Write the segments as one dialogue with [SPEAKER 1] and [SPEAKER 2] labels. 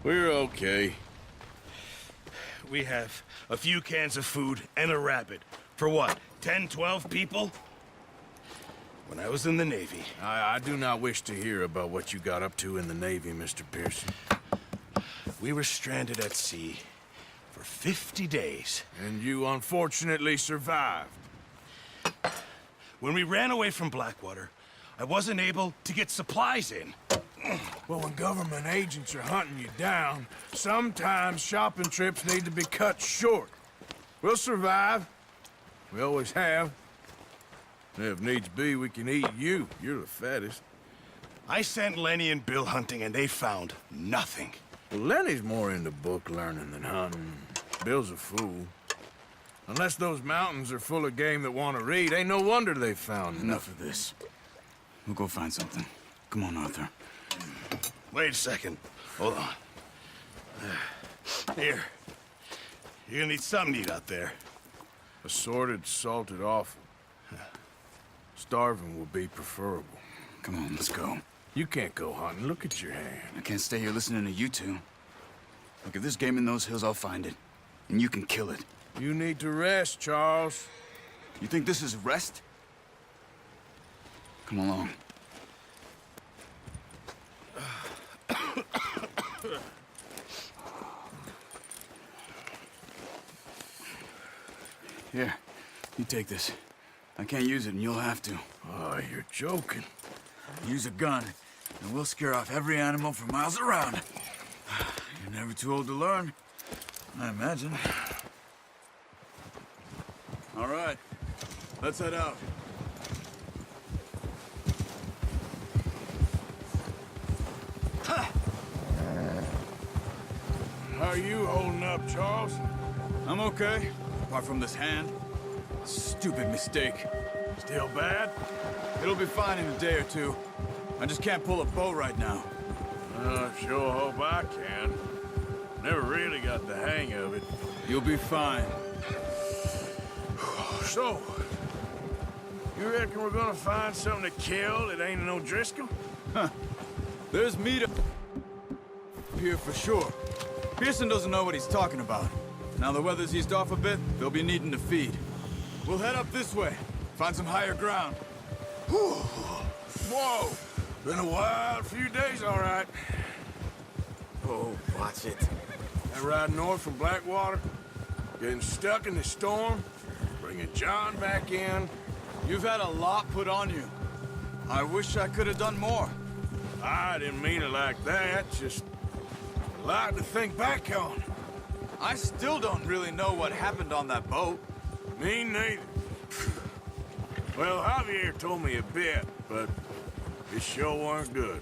[SPEAKER 1] We're okay.
[SPEAKER 2] We have a few cans of food and a rabbit. For what, 10, 12 people? When I was in the Navy...
[SPEAKER 1] I do not wish to hear about what you got up to in the Navy, Mr. Pearson.
[SPEAKER 2] We were stranded at sea for 50 days.
[SPEAKER 1] And you unfortunately survived.
[SPEAKER 2] When we ran away from Blackwater, I wasn't able to get supplies in.
[SPEAKER 1] Well, when government agents are hunting you down, sometimes shopping trips need to be cut short. We'll survive. We always have. And if needs be, we can eat you. You're the fattest.
[SPEAKER 2] I sent Lenny and Bill hunting, and they found nothing.
[SPEAKER 1] Well, Lenny's more into book learning than hunting. Bill's a fool. Unless those mountains are full of game that want to read, ain't no wonder they found
[SPEAKER 3] Enough of this. We'll go find something. Come on, Arthur.
[SPEAKER 2] Wait a second. Hold on. Here. You're gonna need something to eat out there.
[SPEAKER 1] Assorted, salted offal. Starving will be preferable.
[SPEAKER 3] Come on, let's go.
[SPEAKER 1] You can't go hunting. Look at your hand.
[SPEAKER 3] I can't stay here listening to you two. Look, if there's game in those hills, I'll find it. And you can kill it.
[SPEAKER 1] You need to rest, Charles.
[SPEAKER 3] You think this is rest? Come along. Here, you take this. I can't use it, and you'll have to.
[SPEAKER 1] Oh, you're joking.
[SPEAKER 3] Use a gun, and we'll scare off every animal for miles around. You're never too old to learn, I imagine. All right, let's head out.
[SPEAKER 1] How are you holding up, Charles?
[SPEAKER 3] I'm okay, apart from this hand. Stupid mistake.
[SPEAKER 1] Still bad?
[SPEAKER 3] It'll be fine in a day or two. I just can't pull a bow right now.
[SPEAKER 1] I sure hope I can. Never really got the hang of it.
[SPEAKER 3] You'll be fine.
[SPEAKER 1] So, you reckon we're gonna find something to kill that ain't no Driscoll?
[SPEAKER 3] There's meat up here for sure. Pearson doesn't know what he's talking about. Now the weather's eased off a bit, they'll be needing to feed. We'll head up this way, find some higher ground.
[SPEAKER 1] Whoa! Been a wild few days, all right.
[SPEAKER 4] Oh, watch it.
[SPEAKER 1] That ride north from Blackwater, getting stuck in the storm, bringing John back in.
[SPEAKER 3] You've had a lot put on you. I wish I could have done more.
[SPEAKER 1] I didn't mean it like that, just a lot to think back on.
[SPEAKER 3] I still don't really know what happened on that boat.
[SPEAKER 1] Me neither. Well, Javier told me a bit, but it sure weren't good.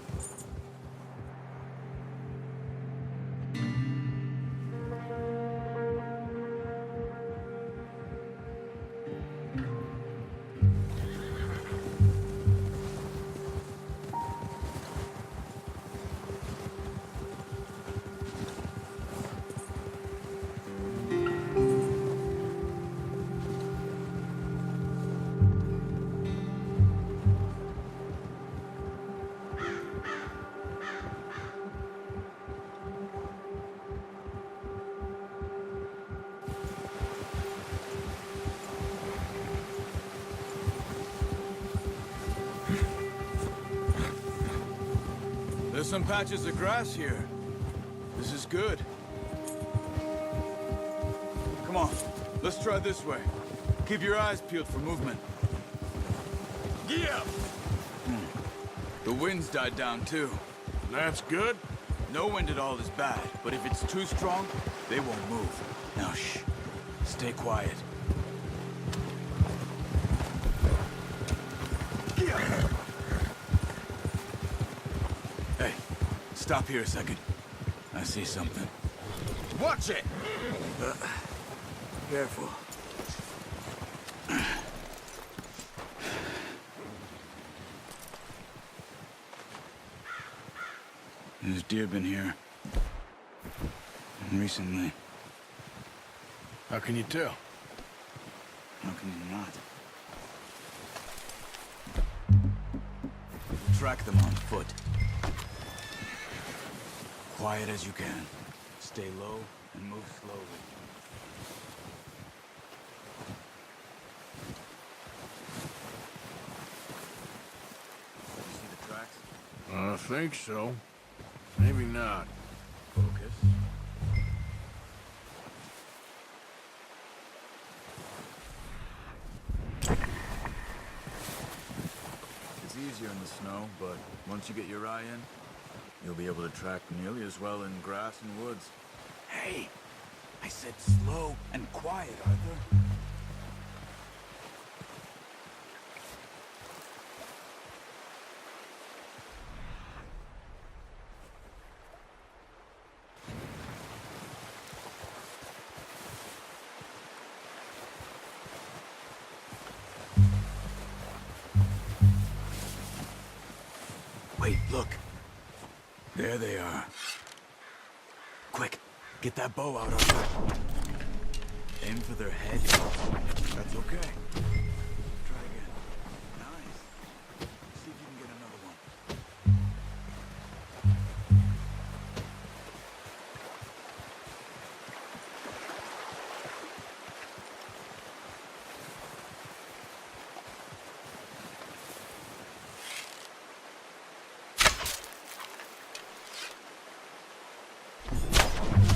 [SPEAKER 3] There's some patches of grass here. This is good. Come on, let's try this way. Keep your eyes peeled for movement.
[SPEAKER 1] Yeah!
[SPEAKER 3] The wind's died down too.
[SPEAKER 1] That's good.
[SPEAKER 3] No wind at all is bad, but if it's too strong, they won't move. Now shh, stay quiet. Hey, stop here a second. I see something.
[SPEAKER 1] Watch it!
[SPEAKER 3] Careful. There's deer been here. And recently.
[SPEAKER 1] How can you tell?
[SPEAKER 3] How can you not? Track them on foot. quiet as you can. Stay low and move slowly. You see the tracks?
[SPEAKER 1] I think so. Maybe not.
[SPEAKER 3] Focus. It's easier in the snow, but once you get your eye in, you'll be able to track nearly as well in grass and woods. Hey! I said slow and quiet, Arthur. Wait, look. There they are. Quick, get that bow out, Arthur. Aim for their head. That's okay. Try again. Nice. See if you can get another one.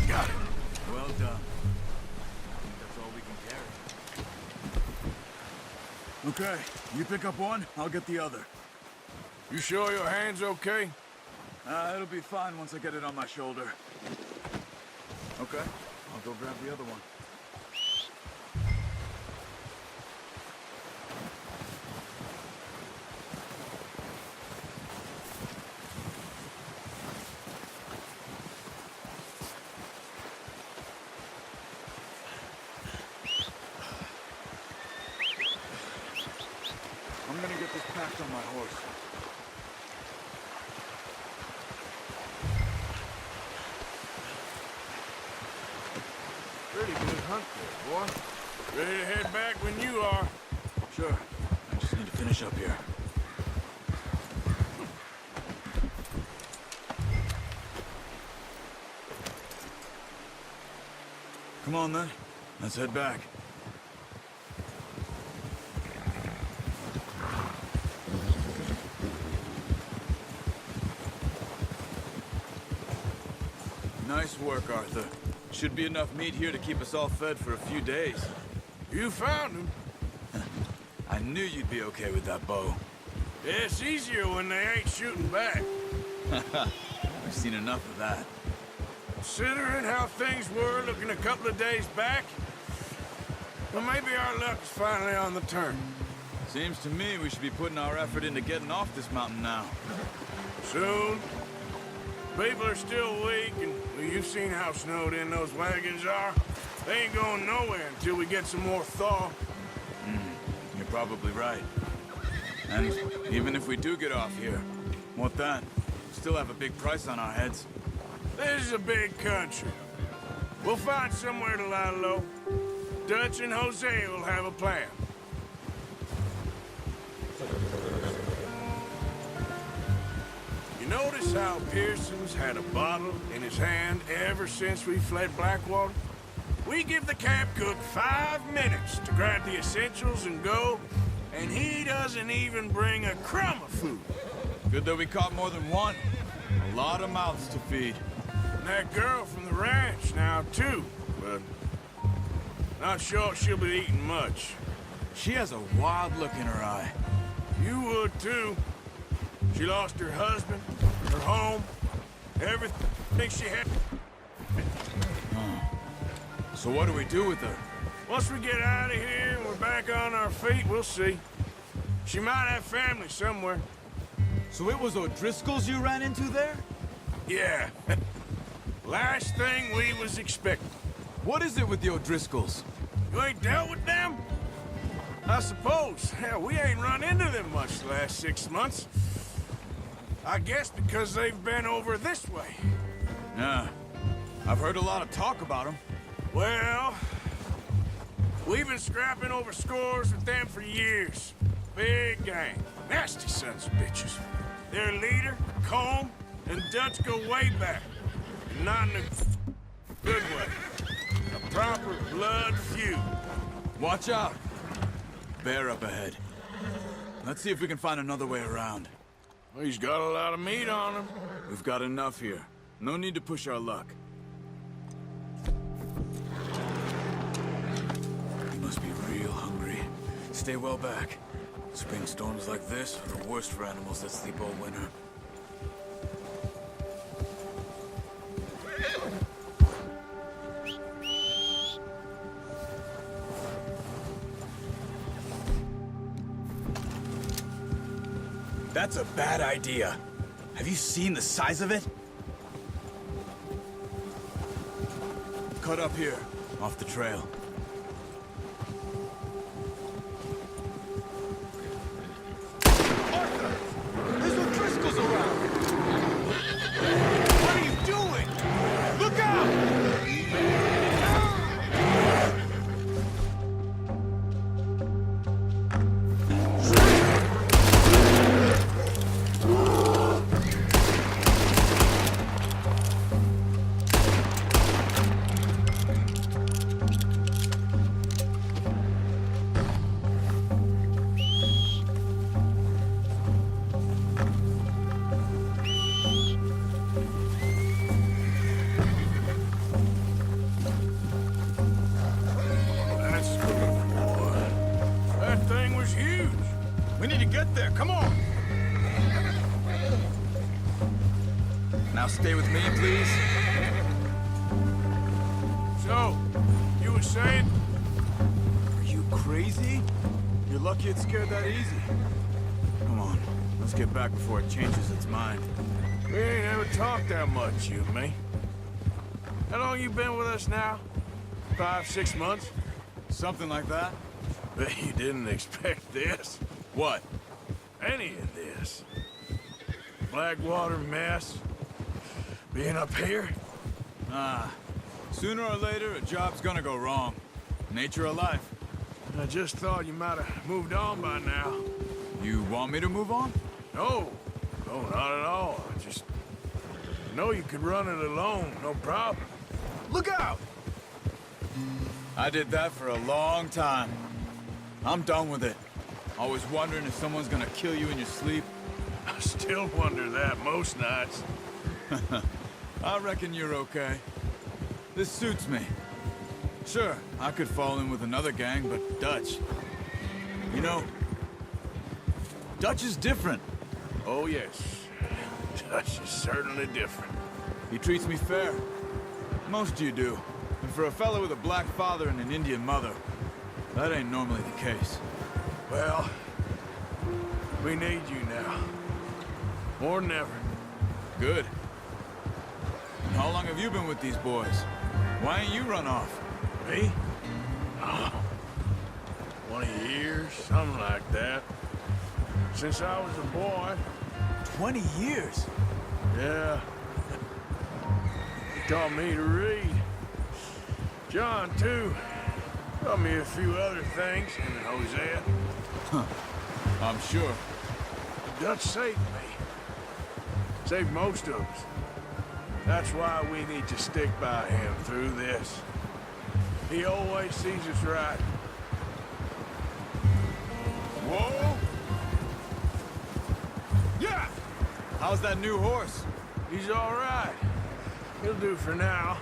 [SPEAKER 1] Got it.
[SPEAKER 3] Well done. I think that's all we can carry. Okay, you pick up one, I'll get the other.
[SPEAKER 1] You sure your hand's okay?
[SPEAKER 3] It'll be fine once I get it on my shoulder. Okay, I'll go grab the other one. I'm gonna get this packed on my horse.
[SPEAKER 1] Pretty good hunt there, boy. Ready to head back when you are.
[SPEAKER 3] Sure. I just need to finish up here. Come on then. Let's head back. Nice work, Arthur. Should be enough meat here to keep us all fed for a few days.
[SPEAKER 1] You found him.
[SPEAKER 3] I knew you'd be okay with that bow.
[SPEAKER 1] Yeah, it's easier when they ain't shooting back.
[SPEAKER 3] I've seen enough of that.
[SPEAKER 1] Considering how things were looking a couple of days back, well, maybe our luck's finally on the turn.
[SPEAKER 3] Seems to me we should be putting our effort into getting off this mountain now.
[SPEAKER 1] Soon. People are still weak, and well, you've seen how snowed in those wagons are. They ain't going nowhere until we get some more thaw.
[SPEAKER 3] You're probably right. And even if we do get off here, what then? Still have a big price on our heads.
[SPEAKER 1] This is a big country. We'll find somewhere to lie low. Dutch and Jose will have a plan. You notice how Pearson's had a bottle in his hand ever since we fled Blackwater? We give the camp cook 5 minutes to grab the essentials and go, and he doesn't even bring a crumb of food.
[SPEAKER 3] Good that we caught more than one. A lot of mouths to feed.
[SPEAKER 1] And that girl from the ranch now, too, but not sure she'll be eating much.
[SPEAKER 3] She has a wild look in her eye.
[SPEAKER 1] You would, too. She lost her husband, her home, everything she had.
[SPEAKER 3] So what do we do with her?
[SPEAKER 1] Once we get out of here and we're back on our feet, we'll see. She might have family somewhere.
[SPEAKER 3] So it was O'Driscoll's you ran into there?
[SPEAKER 1] Yeah. Last thing we was expecting.
[SPEAKER 3] What is it with the O'Driscolls?
[SPEAKER 1] You ain't dealt with them? I suppose. Hell, we ain't run into them much the last 6 months. I guess because they've been over this way.
[SPEAKER 3] Yeah. I've heard a lot of talk about them.
[SPEAKER 1] Well, we've been scrapping over scores with them for years. Big gang. Nasty sons of bitches. Their leader, Colm, and Dutch go way back. not in a good way. A proper blood feud.
[SPEAKER 3] Watch out! Bear up ahead. Let's see if we can find another way around.
[SPEAKER 1] Well, he's got a lot of meat on him.
[SPEAKER 3] We've got enough here. No need to push our luck. He must be real hungry. Stay well back. Spring storms like this are the worst for animals that sleep all winter. That's a bad idea. Have you seen the size of it? Cut up here, off the trail.
[SPEAKER 1] Arthur! There's O'Driscoll's around! What are you doing? Look out! That thing was huge. We need to get there. Come on.
[SPEAKER 3] Now stay with me, please.
[SPEAKER 1] So, you were saying?
[SPEAKER 3] Are you crazy? You're lucky it scared that easy. Come on, let's get back before it changes its mind.
[SPEAKER 1] We ain't ever talked that much, you and me. How long you been with us now? 5, 6 months?
[SPEAKER 3] Something like that?
[SPEAKER 1] Bet you didn't expect this.
[SPEAKER 3] What?
[SPEAKER 1] Any of this. Blackwater mess. Being up here?
[SPEAKER 3] Sooner or later, a job's gonna go wrong. Nature of life.
[SPEAKER 1] I just thought you might have moved on by now.
[SPEAKER 3] You want me to move on?
[SPEAKER 1] No. No, not at all. I just know you could run it alone, no problem. Look out!
[SPEAKER 3] I did that for a long time. I'm done with it. Always wondering if someone's gonna kill you in your sleep.
[SPEAKER 1] I still wonder that most nights.
[SPEAKER 3] I reckon you're okay. This suits me. Sure, I could fall in with another gang, but Dutch... You know, Dutch is different.
[SPEAKER 1] Oh, yes. Dutch is certainly different.
[SPEAKER 3] He treats me fair. Most of you do. And for a fella with a black father and an Indian mother, that ain't normally the case.
[SPEAKER 1] Well, we need you now. More than ever.
[SPEAKER 3] Good. And how long have you been with these boys? Why ain't you run off?
[SPEAKER 1] Me? Oh, 20 years, something like that. Since I was a boy.
[SPEAKER 3] 20 years?
[SPEAKER 1] Yeah. He taught me to read. John, too. Taught me a few other things, and Hosea.
[SPEAKER 3] I'm sure.
[SPEAKER 1] Dutch saved me. Saved most of us. That's why we need to stick by him through this. He always sees us right.
[SPEAKER 3] Whoa!
[SPEAKER 1] Yeah!
[SPEAKER 3] How's that new horse?
[SPEAKER 1] He's all right. He'll do for now.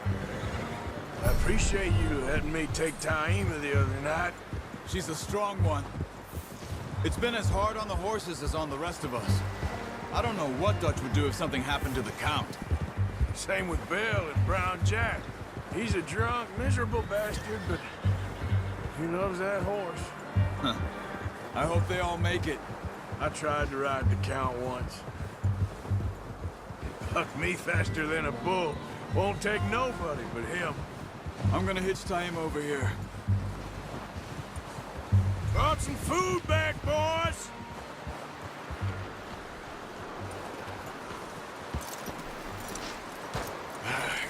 [SPEAKER 1] I appreciate you letting me take Taima the other night.
[SPEAKER 3] She's a strong one. It's been as hard on the horses as on the rest of us. I don't know what Dutch would do if something happened to the Count.
[SPEAKER 1] Same with Bill and Brown Jack. He's a drunk, miserable bastard, but he loves that horse.
[SPEAKER 3] I hope they all make it.
[SPEAKER 1] I tried to ride the Count once. Bucked me faster than a bull. Won't take nobody but him.
[SPEAKER 3] I'm gonna hitch Taima over here.
[SPEAKER 1] Brought some food back, boys!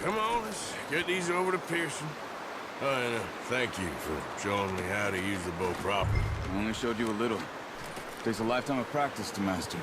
[SPEAKER 1] Come on, let's get these over to Pearson. And thank you for showing me how to use the bow properly.
[SPEAKER 3] I only showed you a little. Takes a lifetime of practice to master.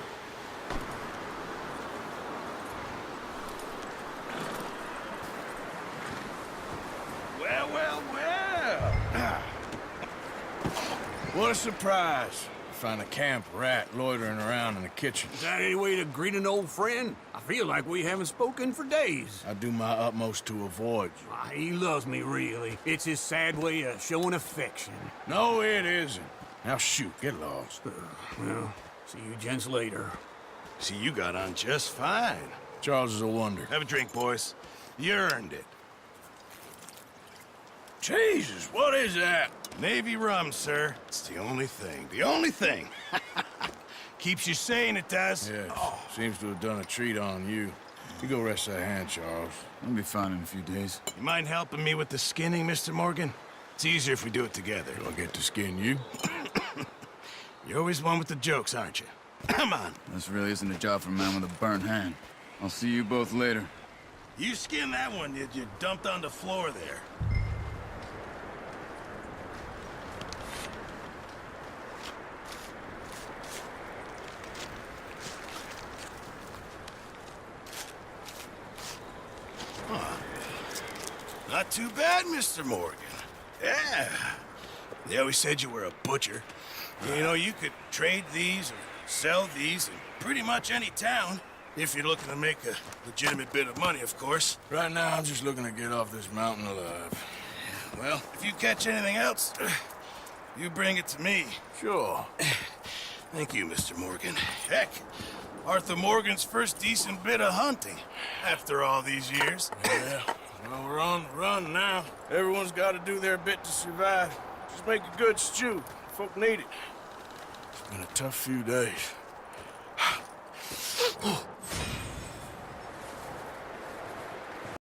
[SPEAKER 1] What a surprise. Find a camp rat loitering around in the kitchen.
[SPEAKER 5] Is that any way to greet an old friend? I feel like we haven't spoken for days.
[SPEAKER 1] I do my utmost to avoid you.
[SPEAKER 5] He loves me, really. It's his sad way of showing affection.
[SPEAKER 1] No, it isn't. Now shoot, get lost.
[SPEAKER 5] Well, see you gents later.
[SPEAKER 2] See, you got on just fine.
[SPEAKER 1] Charles is a wonder.
[SPEAKER 2] Have a drink, boys. You earned it.
[SPEAKER 1] Jesus, what is that?
[SPEAKER 2] Navy rum, sir. It's the only thing. The only thing. Keeps you sane, it does.
[SPEAKER 1] Yes, seems to have done a treat on you. You go rest that hand, Charles.
[SPEAKER 3] I'll be fine in a few days.
[SPEAKER 2] You mind helping me with the skinning, Mr. Morgan? It's easier if we do it together.
[SPEAKER 1] Do I get to skin you?
[SPEAKER 2] You're always one with the jokes, aren't you? Come on.
[SPEAKER 3] This really isn't a job for a man with a burnt hand. I'll see you both later.
[SPEAKER 2] You skinned that one that you dumped on the floor there. Not too bad, Mr. Morgan. Yeah. They always said you were a butcher. You know, you could trade these or sell these in pretty much any town. If you're looking to make a legitimate bit of money, of course.
[SPEAKER 1] Right now, I'm just looking to get off this mountain alive.
[SPEAKER 2] Well, if you catch anything else, you bring it to me.
[SPEAKER 1] Sure.
[SPEAKER 2] Thank you, Mr. Morgan. Heck, Arthur Morgan's first decent bit of hunting after all these years.
[SPEAKER 1] Yeah. Well, we're on the run now. Everyone's got to do their bit to survive. Just make a good stew. Folk need it. It's been a tough few days.